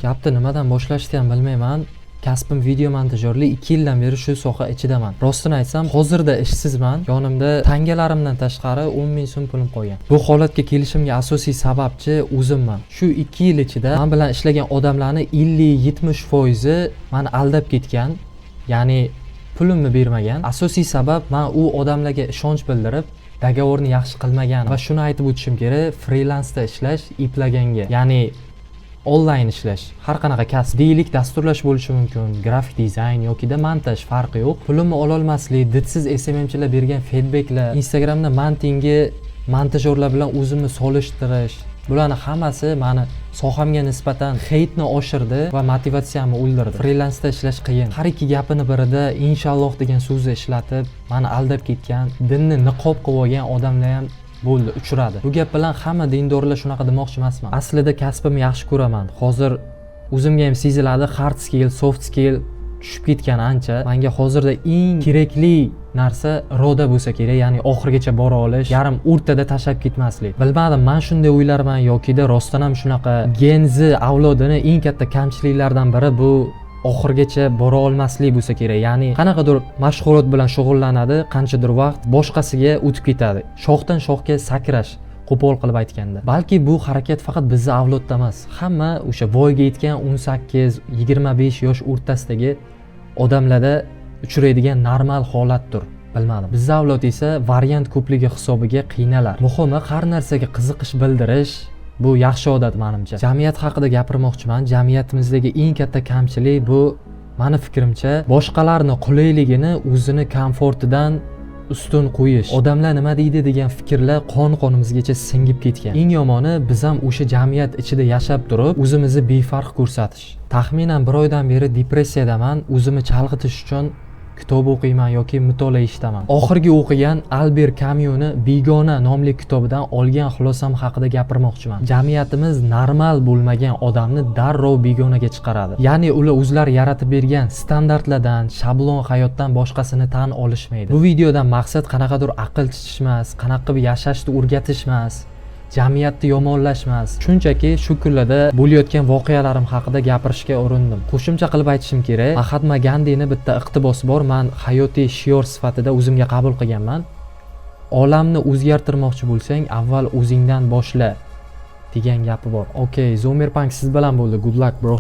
Gapni nimadan boshlashni ham bilmayman. Kasbim video montajyorlik 2 yildan beri shu soha ichidaman. Rostini aytsam, hozirda ishsizman. Yonimda tangalarimdan tashqari 10 ming so'm pulim qolgan. Bu holatga kelishimga asosiy sababchi o'zimman. Shu 2 yil ichida men bilan ishlagan odamlarning 50-70% meni aldab ketgan. Ya'ni pulimni bermagan. Asosiy sabab men u odamlarga ishonch bildirib, dogovorni yaxshi qilmagan va shuni aytib o'tishim kerak, freelansda ishlash iplaganga. Ya'ni onlayn ishlash, har qanaqa kasb, deylik dasturlash bo'lishi mumkin, grafik dizayn yoki montaj farqi yo'q. Pulimni ola olmaslik, didsiz SMMchilar bergan feedbacklar, Instagramda men tengi montajyorlar bilan o'zimni solishtirish, bularning hammasi meni sohamga nisbatan heytni oshirdi va motivatsiyamni o'ldirdi. Freelansda ishlash qiyin. Har ikki gapini birida inshaalloh degan so'zni ishlatib, meni aldab ketgan, dinni niqob qilib olgan odamlar ham bo'ldi, uchradi. Bu gap bilan hamma dindorlar shunaqa demoqchi emasman. Aslida kasbimni yaxshi ko'raman. Hozir o'zimga ham seziladi, hard skill, soft skill tushib ketgan ancha. Menga hozirda eng kerakli narsa iroda bo'lsa kerak, ya'ni oxirigacha bora olish, yarim o'rtada tashlab ketmaslik. Bilmadim, men shunday o'ylarman yokida rostdan ham shunaqa. Gen Z avlodini eng katta kamchiliklaridan biri bu oxirgacha bora olmaslik bo'lsa kerak. Ya'ni qanaqadir mashg'ulot bilan shug'ullanadi, qanchadir vaqt boshqasiga o'tib ketadi. Shoxdan shoxga sakrash, qo'pol qilib aytganda. Balki bu harakat faqat bizning avlodda emas, hamma o'sha voyaga yetgan 18-25 yosh o'rtasidagi odamlarda uchraydigan normal holatdir. Bilmadim. Bizning avlod esa variant ko'pligi hisobiga qiynalar. Muhimi har narsaga qiziqish bildirish. Bu yaxshi odat menimcha. Jamiyat haqida gapirmoqchiman. Jamiyatimizdagi eng katta kamchilik bu, meni fikrimcha, boshqalarning qulayligini o'zini komfortidan ustun qo'yish. Odamlar nima deydi degan fikrlar qon-qonimizgacha singib ketgan. Eng yomoni biz ham o'sha jamiyat ichida yashab turib, o'zimizni befarq ko'rsatish. Taxminan 1 oydan beri depressiyadaman. O'zimni chalg'itish uchun kitob o'qiyman yoki mutolaa eshitaman. Oxirgi o'qigan Albert Camus'ni Begona nomli kitobidan olgan xulosam haqida gapirmoqchiman. Jamiyatimiz normal bo'lmagan odamni darrov begonaga chiqaradi. Ya'ni ular o'zlari yaratib bergan standartlardan, shablon hayotdan boshqasini tan olishmaydi. Bu videodan maqsad qanaqadir aql chichish emas, qanaqa qilib yashashni o'rgatish emas, jamiyatni yomonlashmas. Shunchaki shu kunlarda bo'layotgan voqealarim haqida gapirishga urindim. Qo'shimcha qilib aytishim kerak, Mahatma Gandini bitta iqtibosi bor, men hayotiy shior sifatida o'zimga qabul qilganman. Olamni o'zgartirmoqchi bo'lsang, avval o'zingdan boshla degan gapi bor. Okay, Zomerpunk siz bilan bo'ldi. Good luck, bro.